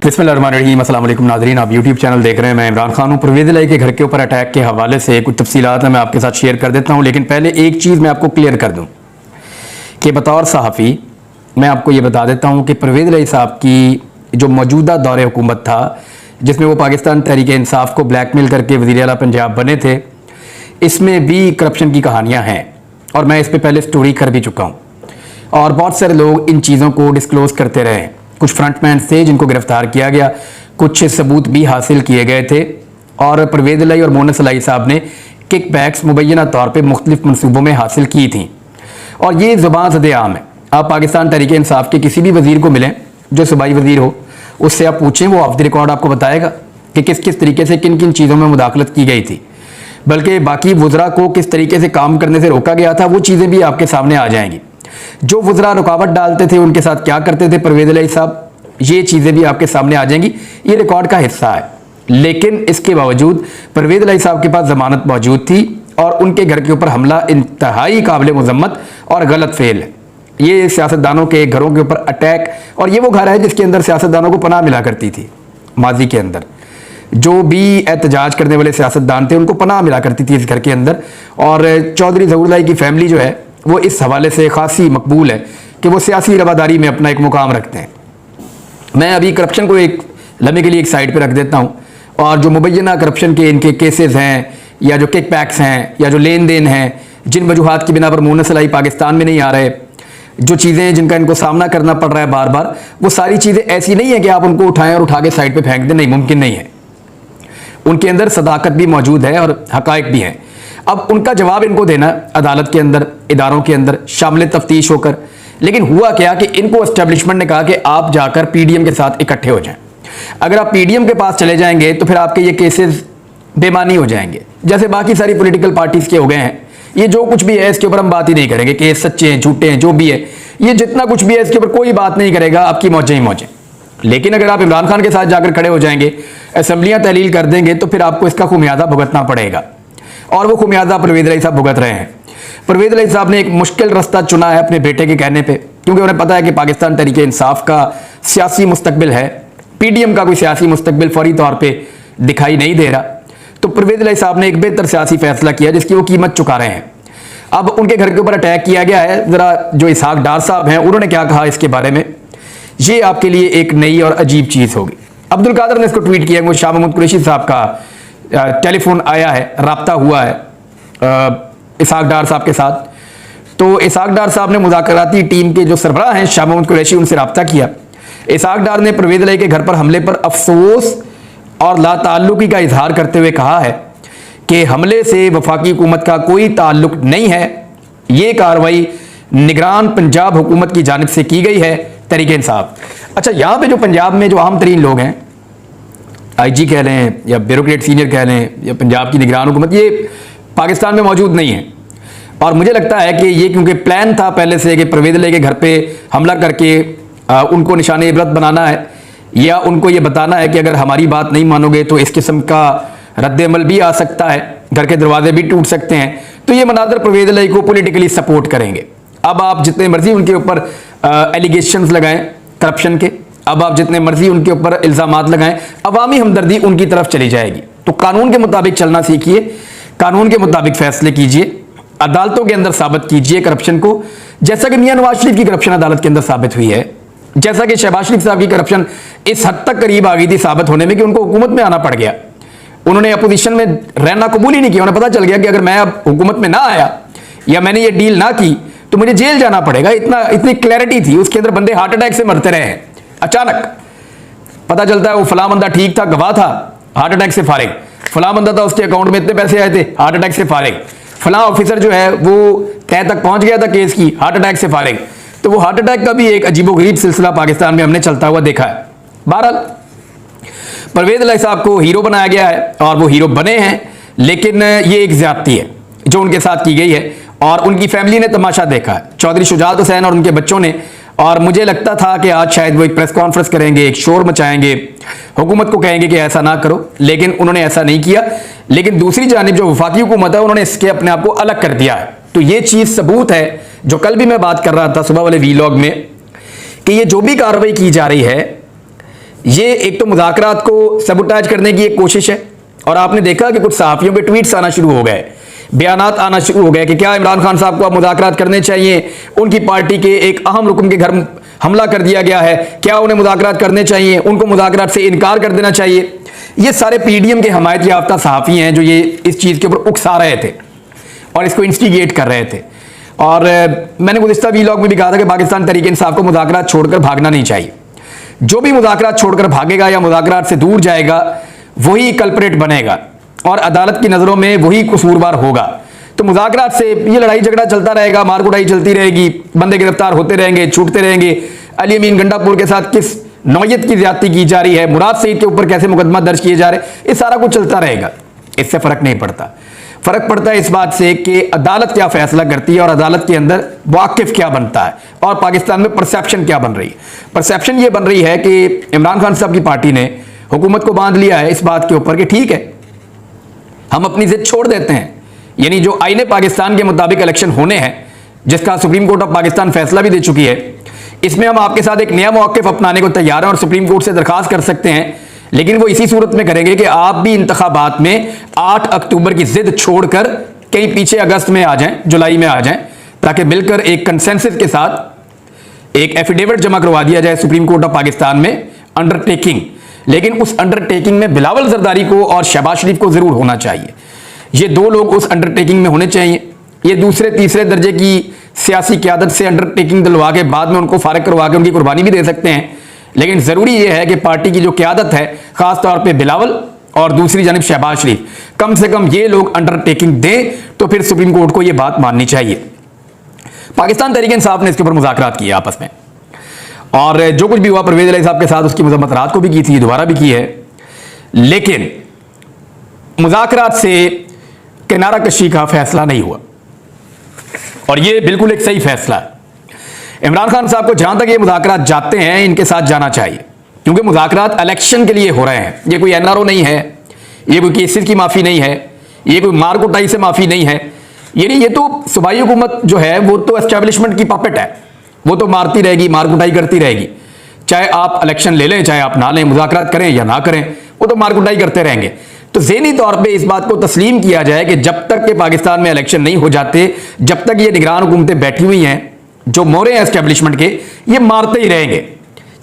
बिस्मिल्लाहिर्रहमानिर्रहीम, अस्सलाम वालेकुम नाज़रीन। आप यूट्यूब चैनल देख रहे हैं। मैं इमरान खान हूँ। परवेज़ इलाही के घर के ऊपर अटैक के हवाले से कुछ तफसीलात मैं आपके साथ शेयर कर देता हूँ, लेकिन पहले एक चीज़ मैं आपको क्लियर कर दूँ कि बतौर सहाफ़ी मैं आपको ये बता देता हूँ कि परवेज़ इलाही साहब की जो मौजूदा दौरे हुकूमत था, जिसमें वो पाकिस्तान तहरीक इंसाफ को ब्लैकमेल करके वज़ीर आला पंजाब बने थे, इसमें भी करप्शन की कहानियाँ हैं और मैं इस पर पहले स्टोरी कर भी चुका हूँ और बहुत सारे लोग इन चीज़ों को डिस्क्लोज करते रहे। कुछ फ्रंटमैन थे जिनको गिरफ्तार किया गया, कुछ सबूत भी हासिल किए गए थे और परवेज़ इलाही और मोनस इलाही साहब ने किक बैक्स मुबैना तौर पर मुख्तलिफ मनसूबों में हासिल की थी और ये ज़ुबान ज़द-ए-आम है। आप पाकिस्तान तहरीक इंसाफ के किसी भी वज़ीर को मिलें जो सूबाई वज़ीर हो, उससे आप पूछें, वो ऑफ द रिकॉर्ड आपको बताएगा कि किस किस तरीके से किन किन चीज़ों में मुदाखलत की गई थी, बल्कि बाकी वज़रा को किस तरीके से काम करने से रोका गया था, वो चीज़ें भी आपके सामने आ जाएंगी। जो वज़रा रुकावट डालते थे उनके साथ क्या करते थे परवेज़ इलाही साहब, ये चीज़ें भी आपके सामने आ जाएंगी। ये रिकॉर्ड का हिस्सा है, लेकिन इसके बावजूद परवेज़ इलाही साहब के पास ज़मानत मौजूद थी और उनके घर के ऊपर हमला इंतहाई काबिल मज़म्मत और गलत फेल है। ये सियासतदानों के घरों के ऊपर अटैक, और ये वो घर है जिसके अंदर सियासतदानों को पनाह मिला करती थी। माजी के अंदर जो भी एहतजाज करने वाले सियासतदान थे उनको पनाह मिला करती थी इस घर के अंदर, और चौधरी ज़हूर इलाही की फैमिली जो है वो इस हवाले से खासी मकबूल है कि वो सियासी रवादारी में अपना एक मुकाम रखते हैं। मैं अभी करप्शन को एक लम्हे के लिए एक साइड पर रख देता हूँ, और जो मुबैना करप्शन के इनके केसेस हैं या जो किक बैक्स हैं या जो लेन देन हैं, जिन वजूहात की बिना पर मोनस इलाही पाकिस्तान में नहीं आ रहे, जो चीज़ें जिनका इनको सामना करना पड़ रहा है बार बार, वो सारी चीज़ें ऐसी नहीं है कि आप उनको उठाएं और उठा के साइड पे फेंक दें। नहीं, मुमकिन नहीं है। उनके अंदर सदाकत भी मौजूद है और हकायक भी हैं। अब उनका जवाब इनको देना अदालत के अंदर, इदारों के अंदर शामिल तफ्तीश होकर। लेकिन हुआ क्या कि इनको एस्टेब्लिशमेंट ने कहा कि आप जाकर पीडीएम के साथ इकट्ठे हो जाएं। अगर आप पीडीएम के पास चले जाएंगे तो फिर आपके ये केसेस बेमानी हो जाएंगे, जैसे बाकी सारी पॉलिटिकल पार्टीज के हो गए हैं। ये जो कुछ भी है इसके ऊपर हम बात ही नहीं करेंगे, केस सच्चे हैं झूठे हैं, जो भी है, ये जितना कुछ भी है इसके ऊपर कोई बात नहीं करेगा, आपकी मौजें ही मौजें। लेकिन अगर आप इमरान खान के साथ जाकर खड़े हो जाएंगे, असम्बलियां तहलील कर देंगे, तो फिर आपको इसका खुमियाजा भुगतना पड़ेगा, और वो खुमियाजा परवेज़ इलाही साहब भुगत रहे हैं। परवेज़ इलाही साहब ने एक मुश्किल रास्ता चुना है अपने बेटे के कहने पे, क्योंकि उन्हें पता है कि पाकिस्तान तहरीक इंसाफ का सियासी मुस्तकबिल है, पीडीएम का कोई सियासी मुस्तकबिल फौरी तौर पे दिखाई नहीं दे रहा। तो परवेज़ इलाही साहब ने एक बेहतर सियासी फैसला किया जिसकी वो कीमत चुका रहे हैं। अब उनके घर के ऊपर अटैक किया गया है। जरा जो इसहाक डार साहब हैं उन्होंने क्या कहा इसके बारे में, ये आपके लिए एक नई और अजीब चीज़ होगी। अब्दुल कादर ने इसको ट्वीट किया, वो शाह महमूद कुरैशी साहब का टेलीफोन आया है, राब्ता हुआ है इसहाक डार साहब के साथ। तो इसहाक डार साहब ने मुज़ाकराती टीम के जो सरबराह हैं शाह महमूद कुरैशी, उनसे रब्ता किया। इसहाक डार ने परवेज़ इलाही के घर पर हमले पर अफसोस और लाताल्लुकी का इजहार करते हुए कहा है कि हमले से वफाकी हुकूमत का कोई ताल्लुक नहीं है, ये कार्रवाई निगरान पंजाब हुकूमत की जानिब से की गई है, तहरीक इंसाफ। अच्छा, यहाँ पे जो पंजाब में जो आम तरीन लोग हैं, आईजी कह लें या ब्यूरोक्रेट सीनियर कह लें या पंजाब की निगरान हुकूमत, ये पाकिस्तान में मौजूद नहीं है। और मुझे लगता है कि ये क्योंकि प्लान था पहले से कि परवेज़ इलाही के घर पे हमला करके उनको निशाने इबरत बनाना है, या उनको ये बताना है कि अगर हमारी बात नहीं मानोगे तो इस किस्म का रद्द-ए-अमल भी आ सकता है, घर के दरवाजे भी टूट सकते हैं। तो ये मनाज़र परवेज़ इलाही को पॉलिटिकली सपोर्ट करेंगे। अब आप जितने मर्जी उनके ऊपर एलिगेशंस लगाएं करप्शन के, अब आप जितने मर्जी उनके ऊपर इल्ज़ामात लगाएं, अवामी हमदर्दी उनकी तरफ चली जाएगी। तो कानून के मुताबिक चलना सीखिए, कानून के मुताबिक फैसले कीजिए, अदालतों के अंदर साबित कीजिए करप्शन को, जैसा कि मियां नवाज शरीफ की करप्शन अदालत के अंदर साबित हुई है, जैसा कि शहबाज शरीफ साहब की करप्शन इस हद तक करीब आ गई थी साबित होने में कि उनको हुकूमत में आना पड़ गया। उन्होंने अपोजिशन में रहना कबूल ही नहीं किया। उन्हें पता चल गया कि अगर मैं अब हुकूमत में ना आया या मैंने ये डील ना की तो मुझे जेल जाना पड़ेगा। इतनी क्लैरिटी थी उसके अंदर। बंदे हार्ट अटैक से मरते रहे हैं, अचानक पता चलता है वो फला बंदा ठीक था, गवाह था, हार्ट अटैक से फारिग, फला बंदा था उसके अकाउंट में इतने पैसे आए थे, हार्ट अटैक से फारिग, फला ऑफिसर जो है वो तय तक पहुंच गया था केस की, हार्ट अटैक से फारिग। तो वो हार्ट अटैक का भी एक अजीबोगरीब सिलसिला पाकिस्तान में हमने चलता हुआ देखा है। बहरहाल परवेज़ इलाही साहब को हीरो बनाया गया है और वो हीरो बने हैं, लेकिन ये एक ज्यादती है जो उनके साथ की गई है और उनकी फैमिली ने तमाशा देखा है, चौधरी शुजात हुसैन और उनके बच्चों ने। और मुझे लगता था कि आज शायद वो एक प्रेस कॉन्फ्रेंस करेंगे, एक शोर मचाएंगे, हुकूमत को कहेंगे कि ऐसा ना करो, लेकिन उन्होंने ऐसा नहीं किया। लेकिन दूसरी जानिब जो वफाकी हुकूमत है उन्होंने इसके अपने आप को अलग कर दिया है। तो ये चीज़ सबूत है जो कल भी मैं बात कर रहा था सुबह वाले वीलॉग में, कि ये जो भी कार्रवाई की जा रही है ये एक तो मुज़ाकरात को सबुटाज करने की एक कोशिश है, और आपने देखा कि कुछ सहाफ़ियों पे ट्वीट्स आना शुरू हो गए, बयानात आना शुरू हो गए कि क्या इमरान खान साहब को अब मुज़ाकरात करने चाहिए, उनकी पार्टी के एक अहम रुकन के घर हमला कर दिया गया है, क्या उन्हें मुज़ाकरात करने चाहिए, उनको मुज़ाकरात से इनकार कर देना चाहिए। ये सारे पीडीएम के हमायत याफ्ता सहाफ़ी हैं जो ये इस चीज़ के ऊपर उकसा रहे थे और इसको इंस्टिगेट कर रहे थे। और मैंने गुज़िश्ता वीलॉग में भी कहा था कि पाकिस्तान तहरीक इंसाफ को मुज़ाकरात छोड़कर भागना नहीं चाहिए। जो भी मुज़ाकरात छोड़कर भागेगा या मुज़ाकरात से दूर जाएगा वही कल्प्रेट बनेगा और अदालत की नज़रों में वही कसूरवार होगा। तो मुज़ाकरात से ये लड़ाई झगड़ा चलता रहेगा, मार कुटाई चलती रहेगी, बंदे गिरफ्तार होते रहेंगे, छूटते रहेंगे। अली अमीन गंडापुर के साथ किस नौयत की ज्यादती की जा रही है, मुराद सईद के ऊपर कैसे मुकदमा दर्ज किए जा रहे हैं, ये सारा कुछ चलता रहेगा। इससे फ़र्क नहीं पड़ता। फ़र्क पड़ता है इस बात से कि अदालत क्या फैसला करती है और अदालत के अंदर वाकिफ क्या बनता है और पाकिस्तान में परसेप्शन क्या बन रही है। परसेप्शन ये बन रही है कि इमरान खान साहब की पार्टी ने हुकूमत को बांध लिया है इस बात के ऊपर कि ठीक है, हम अपनी जिद छोड़ देते हैं, यानी जो आईने पाकिस्तान के मुताबिक इलेक्शन होने हैं, जिसका सुप्रीम कोर्ट ऑफ पाकिस्तान फैसला भी दे चुकी है, इसमें हम आपके साथ एक नया मौक़िफ़ अपनाने को तैयार हैं और सुप्रीम कोर्ट से दरखास्त कर सकते हैं, लेकिन वो इसी सूरत में करेंगे कि आप भी इंतखाबात में 8 अक्टूबर की जिद छोड़कर कहीं पीछे अगस्त में आ जाएं, जुलाई में आ जाएं, ताकि मिलकर एक कंसेंसस के साथ एक एफिडेविट जमा करवा दिया जाए सुप्रीम कोर्ट ऑफ पाकिस्तान में अंडरटेकिंग। लेकिन उस अंडरटेकिंग में बिलावल जरदारी को और शहबाज शरीफ को जरूर होना चाहिए। ये दो लोग उस अंडरटेकिंग में होने चाहिए। ये दूसरे तीसरे दर्जे की सियासी क़यादत से अंडरटेकिंग दिलवा के बाद में उनको फारिग करवा के उनकी कुर्बानी भी दे सकते हैं, लेकिन ज़रूरी ये है कि पार्टी की जो क़यादत है, ख़ास तौर पे बिलावल और दूसरी जानिब शहबाज शरीफ, कम से कम ये लोग अंडरटेकिंग दें तो फिर सुप्रीम कोर्ट को ये बात माननी चाहिए। पाकिस्तान तहरीक इंसाफ ने इसके ऊपर मुज़ाकरात किए आपस में, और जो कुछ भी हुआ परवेज़ इलाही साहब के साथ उसकी मज़म्मत रात को भी की थी, दोबारा भी की है, लेकिन मुज़ाकरात से किनारा कशी का फैसला नहीं हुआ और ये बिल्कुल एक सही फैसला है। इमरान खान साहब को जहां तक ये मुज़ाकरात जाते हैं इनके साथ जाना चाहिए, क्योंकि मुज़ाकरात इलेक्शन के लिए हो रहे हैं। ये कोई एनआरओ नहीं है, ये कोई केसेस की माफ़ी नहीं है, ये कोई मार कुटाई से माफ़ी नहीं है। यानी ये तो सूबाई हुकूमत जो है वो तो एस्टेब्लिशमेंट की पपेट है, वो तो मारती रहेगी, मार कुटाई करती रहेगी। चाहे आप इलेक्शन ले लें चाहे आप ना लें, मुज़ाकरात करें या ना करें, वो तो मार कुटाई करते रहेंगे। तो ज़हनी तौर पे इस बात को तस्लीम किया जाए कि जब तक के पाकिस्तान में इलेक्शन नहीं हो जाते, जब तक ये निगरान हुकूमतें बैठी हुई हैं जो मोरे हैं एस्टेब्लिशमेंट के, ये मारते ही रहेंगे।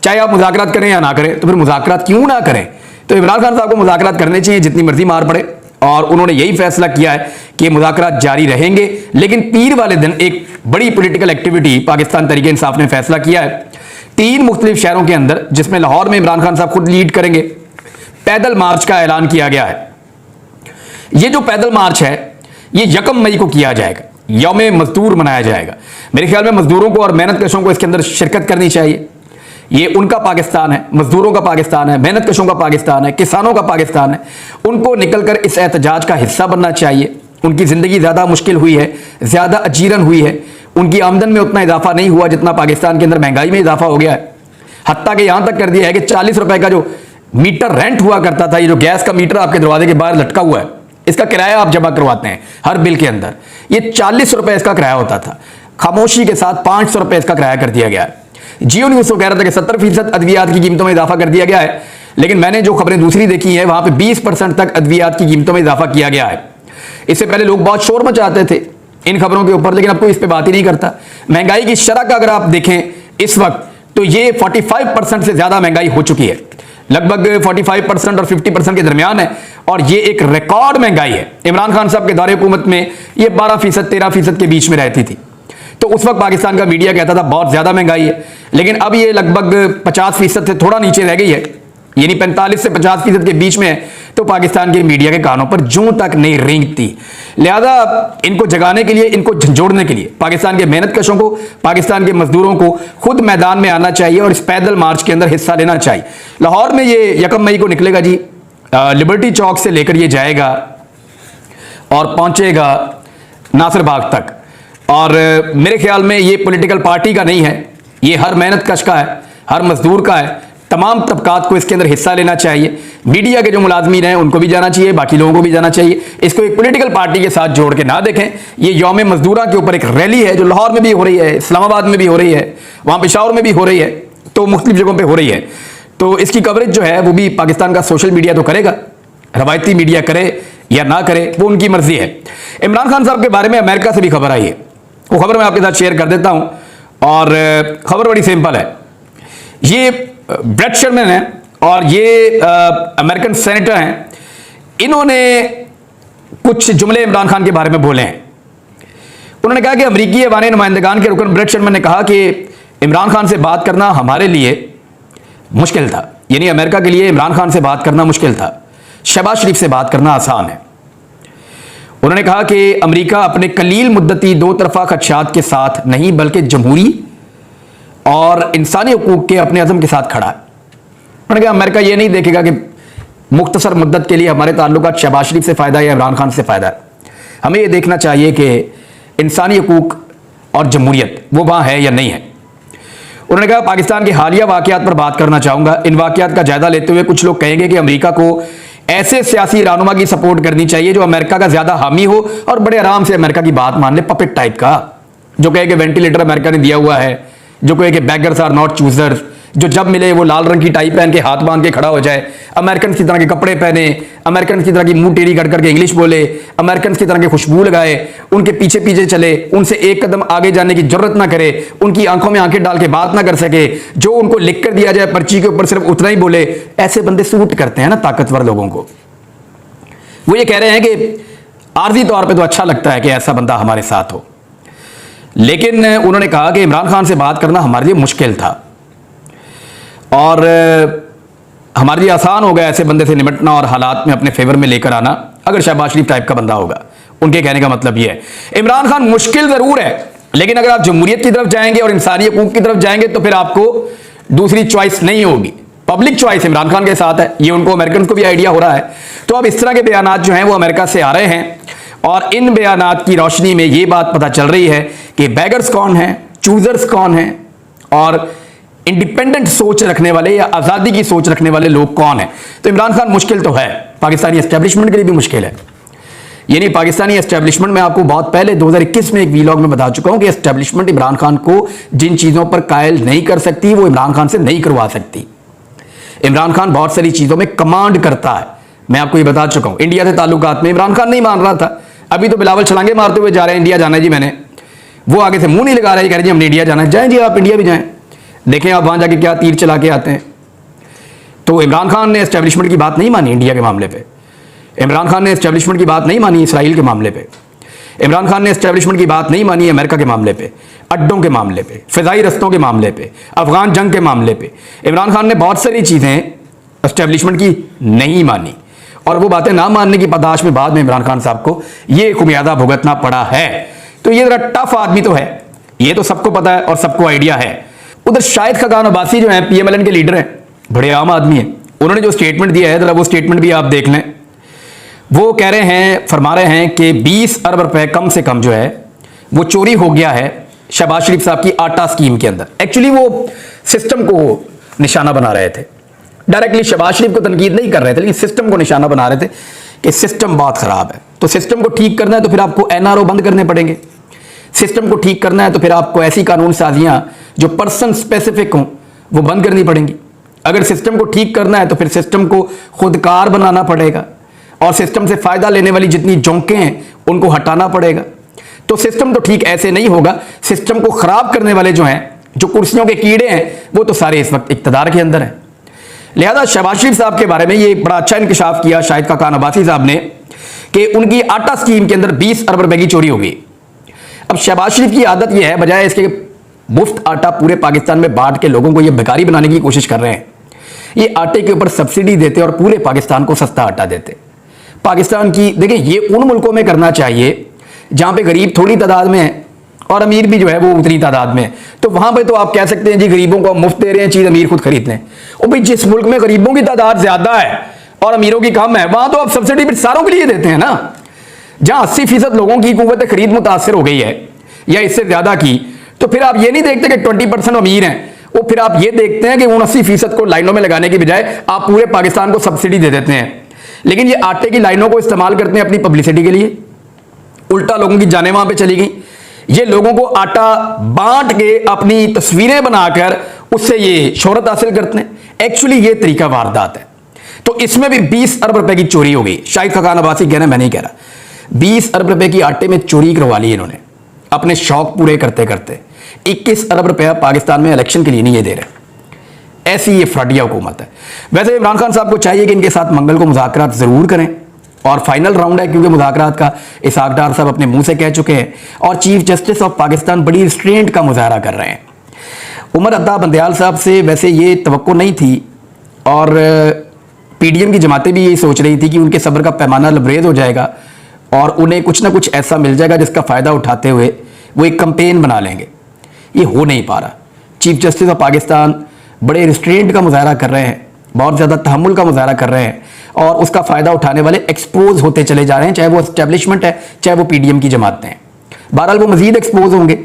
चाहे आप मुज़ाकरात करें या ना करें, तो फिर मुज़ाकरात क्यों ना करें। तो इमरान खान साहब को मुज़ाकरात करने चाहिए, जितनी मर्जी मार पड़े, और उन्होंने यही फैसला किया है कि मुज़ाकरात जारी रहेंगे। लेकिन पीर वाले दिन एक बड़ी पोलिटिकल एक्टिविटी पाकिस्तान तहरीक इंसाफ ने फैसला किया है 3 मुख्तलिफ शहरों के अंदर, जिसमें लाहौर में इमरान खान साहब खुद लीड करेंगे। पैदल मार्च का ऐलान किया गया है। ये जो पैदल मार्च है ये 1 मई को किया जाएगा, यौम मजदूर मनाया जाएगा। मेरे ख्याल में मजदूरों को और मेहनत कशों को इसके अंदर शिरकत करनी चाहिए। ये उनका पाकिस्तान है, मजदूरों का पाकिस्तान है, मेहनत कशों का पाकिस्तान है, किसानों का पाकिस्तान है। उनको निकलकर इस एहतजाज का हिस्सा बनना चाहिए। उनकी ज़िंदगी ज़्यादा मुश्किल हुई है, ज़्यादा अजीरन हुई है, उनकी आमदन में उतना इजाफा नहीं हुआ जितना पाकिस्तान के अंदर महंगाई में इजाफा हो गया है। हत्ता कि यहाँ तक कर दिया है कि 40 रुपए का जो मीटर रेंट हुआ करता था, ये जो गैस का मीटर आपके दरवाजे के बाहर लटका हुआ है, इसका किराया आप जमा करवाते हैं हर बिल के अंदर, ये 40 रुपए इसका किराया होता था। खामोशी के साथ 500 रुपए इसका किराया कर दिया गया है। जियो न्यूज़ को कह रहा था कि 70% अद्वियात की कीमतों में इजाफा कर दिया गया है, लेकिन मैंने जो खबरें दूसरी देखी है वहां पे 20% तक अद्वियात की कीमतों में इजाफा किया गया है। इससे पहले लोग बहुत शोर मचाते थे इन खबरों के ऊपर, लेकिन अब कोई इस पर बात ही नहीं करता। महंगाई की शरह का अगर आप देखें इस वक्त, तो ये 45% से ज्यादा महंगाई हो चुकी है, लगभग 45% और 50% के दरमियान है, और ये एक रिकॉर्ड महंगाई है। इमरान खान साहब के दौरे हुकूमत में ये 12% 13% के बीच में रहती थी, तो उस वक्त पाकिस्तान का मीडिया कहता था बहुत ज्यादा महंगाई है, लेकिन अब ये लगभग 50% से थोड़ा नीचे रह गई है, यानी 45 से 50% के बीच में है। तो पाकिस्तान के मीडिया के कानों पर जूं तक नहीं रेंगती। लिहाजा इनको जगाने के लिए, इनको झंझोड़ने के लिए पाकिस्तान के मेहनत कशों को, पाकिस्तान के मजदूरों को खुद मैदान में आना चाहिए और इस पैदल मार्च के अंदर हिस्सा लेना चाहिए। लाहौर में ये 1 मई को निकलेगा जी, लिबर्टी चौक से लेकर ये जाएगा और पहुंचेगा नासिर बाग तक। और मेरे ख्याल में ये पॉलिटिकल पार्टी का नहीं है, ये हर मेहनत कश का है, हर मजदूर का है। तमाम तबकात को इसके अंदर हिस्सा लेना चाहिए। मीडिया के जो मुलाजमीन हैं उनको भी जाना चाहिए, बाकी लोगों को भी जाना चाहिए। इसको एक पॉलिटिकल पार्टी के साथ जोड़ के ना देखें। ये यौम मजदूरा के ऊपर एक रैली है जो लाहौर में भी हो रही है, इस्लामाबाद में भी हो रही है, वहाँ पेशावर में भी हो रही है, तो मुख्तलिफ जगहों पर हो रही है। तो इसकी कवरेज जो है वो भी पाकिस्तान का सोशल मीडिया तो करेगा, रवायती मीडिया करे या ना करे वो उनकी मर्जी है। इमरान खान साहब के बारे में अमेरिका से भी खबर आई है, वो खबर मैं आपके साथ शेयर कर देता हूं। और खबर बड़ी सिंपल है। ये ब्रेट शर्मन है और ये अमेरिकन सेनेटर हैं, इन्होंने कुछ जुमले इमरान खान के बारे में बोले हैं। उन्होंने कहा कि अमरीकी ऐवान नुमाइंदगान के रुकन ब्रेट शर्मन ने कहा कि इमरान खान से बात करना हमारे लिए मुश्किल था, यानी अमेरिका के लिए इमरान खान से बात करना मुश्किल था, शहबाज शरीफ से बात करना आसान है। उन्होंने कहा कि अमेरिका अपने कलील मुद्दती दो तरफा खदशात के साथ नहीं बल्कि जमहूरी और इंसानी हुकूक के अपने अज़म के साथ खड़ा है। उन्होंने कहा अमेरिका ये नहीं देखेगा कि मुख्तसर मुद्दत के लिए हमारे ताल्लुकात शहबाज शरीफ से फ़ायदा है या इमरान खान से फ़ायदा है। हमें ये देखना चाहिए कि इंसानी हुकूक और जमहूरियत वो वहाँ है या नहीं है। उन्होंने कहा पाकिस्तान के हालिया वाक़यात पर बात करना चाहूँगा। इन वाक़यात का जायज़ा लेते हुए कुछ लोग कहेंगे कि अमेरिका को ऐसे सियासी रहनुमा की सपोर्ट करनी चाहिए जो अमेरिका का ज़्यादा हामी हो और बड़े आराम से अमेरिका की बात मान ले, पपेट टाइप का, जो कहे कि वेंटिलेटर अमेरिका ने दिया हुआ है, जो कहे कि बैगर्स आर नॉट चूजर्स, जो जब मिले वो लाल रंग की टाई पहन के हाथ बांध के खड़ा हो जाए, अमेरिकन की तरह के कपड़े पहने, अमेरिकन की तरह की मुंह टेढ़ी कर करके इंग्लिश बोले, अमेरिकन की तरह के खुशबू लगाए, उनके पीछे पीछे चले, उनसे एक कदम आगे जाने की जरूरत ना करे, उनकी आंखों में आंखें डाल के बात ना कर सके, जो उनको लिख कर दिया जाए पर्ची के ऊपर सिर्फ उतना ही बोले। ऐसे बंदे सूट करते हैं ना ताकतवर लोगों को। वो ये कह रहे हैं कि आर्जी तौर पे तो अच्छा लगता है कि ऐसा बंदा हमारे साथ हो, लेकिन उन्होंने कहा कि इमरान खान से बात करना हमारे लिए मुश्किल था और हमारे लिए आसान हो गया ऐसे बंदे से निपटना और हालात में अपने फेवर में लेकर आना अगर शहबाज शरीफ टाइप का बंदा होगा। उनके कहने का मतलब यह है इमरान खान मुश्किल जरूर है, लेकिन अगर आप जमहूरियत की तरफ जाएंगे और इंसानी हुकूक की तरफ जाएंगे तो फिर आपको दूसरी चॉइस नहीं होगी। पब्लिक चॉइस इमरान खान के साथ है, ये उनको अमेरिकन को भी आइडिया हो रहा है। तो अब इस तरह के बयानात जो हैं वो अमेरिका से आ रहे हैं और इन बयानात की रोशनी में ये बात पता चल रही है कि बैगर्स कौन हैं, चूजर्स कौन हैं और इंडिपेंडेंट सोच रखने वाले या आज़ादी की सोच रखने वाले लोग कौन हैं। तो इमरान खान मुश्किल तो है, पाकिस्तानी एस्टेब्लिशमेंट के लिए भी मुश्किल है। यानी पाकिस्तानी एस्टेब्लिशमेंट में आपको बहुत पहले 2021 में एक वीलॉग में बता चुका हूं कि एस्टेब्लिशमेंट इमरान खान को जिन चीज़ों पर कायल नहीं कर सकती वो इमरान खान से नहीं करवा सकती। इमरान खान बहुत सारी चीज़ों में कमांड करता है, मैं आपको ये बता चुका हूं। इंडिया से ताल्लुकात में इमरान खान नहीं मान रहा था, अभी तो बिलावल छलांगे मारते हुए जा रहे हैं इंडिया जाना है जी मैंने, वो आगे से मुंह नहीं लगा रहे, कह रहे जी हमने इंडिया जाना है। जाएं जी आप इंडिया भी जाएं, देखें आप वहां जाके क्या तीर चला के आते हैं। तो इमरान खान ने एस्टेब्लिशमेंट की बात नहीं मानी इंडिया के मामले पे, इमरान खान ने एस्टेब्लिशमेंट की बात नहीं मानी इसराइल के मामले पे, इमरान खान ने एस्टेब्लिशमेंट की बात नहीं मानी अमेरिका के मामले पे, अड्डों के मामले पे, फिजाई रस्तों के मामले पे, अफगान जंग के मामले पे। इमरान खान ने बहुत सारी चीज़ें एस्टेब्लिशमेंट की नहीं मानी और वो बातें ना मानने की पदाश में बाद में इमरान खान साहब को ये खुमियादा भुगतना पड़ा है। तो ये जरा टफ आदमी तो है, ये तो सबको पता है और सबको आइडिया है। उधर शाहिद खकान अब्बासी जो है PMLN के लीडर हैं, बड़े आम आदमी हैं, उन्होंने जो स्टेटमेंट दिया है जरा वो स्टेटमेंट भी आप देख लें। वो कह रहे हैं, फरमा रहे हैं कि 20 अरब रुपए कम से कम जो है वो चोरी हो गया है शहबाज शरीफ साहब की आटा स्कीम के अंदर। एक्चुअली वो सिस्टम को निशाना बना रहे थे, डायरेक्टली शहबाज शरीफ को तनकीद नहीं कर रहे थे, लेकिन सिस्टम को निशाना बना रहे थे कि सिस्टम बहुत खराब है। तो सिस्टम को ठीक करना है तो फिर आपको NRO बंद करने पड़ेंगे, सिस्टम को ठीक करना है तो फिर आपको ऐसी कानून साजियां जो पर्सन स्पेसिफिक हों वो बंद करनी पड़ेंगी। अगर सिस्टम को ठीक करना है तो फिर सिस्टम को खुदकार बनाना पड़ेगा और सिस्टम से फायदा लेने वाली जितनी जोंकें हैं उनको हटाना पड़ेगा। तो सिस्टम तो ठीक ऐसे नहीं होगा, सिस्टम को खराब करने वाले जो हैं, जो कुर्सियों के कीड़े हैं, वो तो सारे इस वक्त इक्तदार के अंदर हैं। लिहाजा शहबाज शरीफ साहब के बारे में ये बड़ा अच्छा इंकशाफ किया शाहिद खकान अब्बासी साहब ने कि उनकी आटा स्कीम के अंदर 20 अरब रुपए की चोरी हो गई। अब शहबाज शरीफ की आदत यह है, बजाय इसके मुफ्त आटा पूरे पाकिस्तान में बांट के लोगों को ये भिखारी बनाने की कोशिश कर रहे हैं, ये आटे के ऊपर सब्सिडी देते और पूरे पाकिस्तान को सस्ता आटा देते। पाकिस्तान की देखिए, ये उन मुल्कों में करना चाहिए जहां पे गरीब थोड़ी तादाद में है और अमीर भी जो है वो उतनी तादाद में है। तो वहां पे तो आप कह सकते हैं जी गरीबों को मुफ्त दे रहे हैं चीज, अमीर खुद खरीद लें। और भाई जिस मुल्क में गरीबों की तादाद ज्यादा है और अमीरों की कम है, वहां तो आप सब्सिडी भी सारों के लिए देते हैं ना। जहां 80% लोगों की कुव्वत खरीद मुतासर हो गई है या इससे ज्यादा की, तो फिर आप ये नहीं देखते कि 20% अमीर हैं, वो फिर आप ये देखते हैं कि उन 80% को लाइनों में लगाने की बजाय आप पूरे पाकिस्तान को सब्सिडी दे देते हैं। लेकिन ये आटे की लाइनों को इस्तेमाल करते हैं अपनी पब्लिसिटी के लिए, उल्टा लोगों की जानें वहां पे चली गई। ये लोगों को आटा बांट के अपनी तस्वीरें बनाकर उससे ये शोहरत हासिल करते हैं। एक्चुअली ये तरीका वारदात है। तो इसमें भी 20 अरब रुपए की चोरी हो गई। शाहिद खाकान अब्बासी कह रहे हैं, मैं नहीं कह रहा। 20 अरब रुपए की आटे में चोरी करवा ली इन्होंने अपने शौक पूरे करते करते। 21 अरब रुपया पाकिस्तान में इलेक्शन के लिए नहीं ये दे रहे। ऐसी ये फ्रॉडिया हुकूमत है। वैसे इमरान खान साहब को चाहिए कि इनके साथ मंगल को मुज़ाकरात जरूर करें, और फाइनल राउंड है क्योंकि मुज़ाकरात का इसहाक डार साहब अपने मुंह से कह चुके हैं, और चीफ जस्टिस ऑफ पाकिस्तान बड़ी रिस्ट्रेंट का मुजाहरा कर रहे हैं। उमर अता बंदयाल साहब से वैसे ये तवक्को नहीं थी, और पीडीएम की जमातें भी यही सोच रही थी कि उनके सब्र का पैमाना लबरेज हो जाएगा और उन्हें कुछ ना कुछ ऐसा मिल जाएगा जिसका फ़ायदा उठाते हुए वो एक कंपेन बना लेंगे। ये हो नहीं पा रहा। चीफ जस्टिस ऑफ पाकिस्तान बड़े रिस्ट्रेंट का मुजाहरा कर रहे हैं, बहुत ज़्यादा तहम्मुल का मुजाहरा कर रहे हैं, और उसका फ़ायदा उठाने वाले एक्सपोज होते चले जा रहे हैं, चाहे वो एस्टेब्लिशमेंट है चाहे वो पीडीएम की जमातें हैं। बहरहाल वो मजीद एक्सपोज होंगे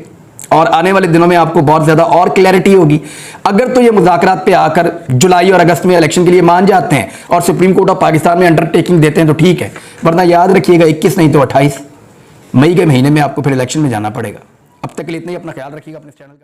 और आने वाले दिनों में आपको बहुत ज़्यादा और क्लैरिटी होगी। अगर तो ये मुज़ाकरात पे आकर जुलाई और अगस्त में इलेक्शन के लिए मान जाते हैं और सुप्रीम कोर्ट ऑफ पाकिस्तान में अंडरटेकिंग देते हैं तो ठीक है, वरना याद रखिएगा 21 नहीं तो 28 मई के महीने में आपको फिर इलेक्शन में जाना पड़ेगा। अब तक के लिए इतना ही। अपना ख्याल रखिएगा, अपने चैनल का।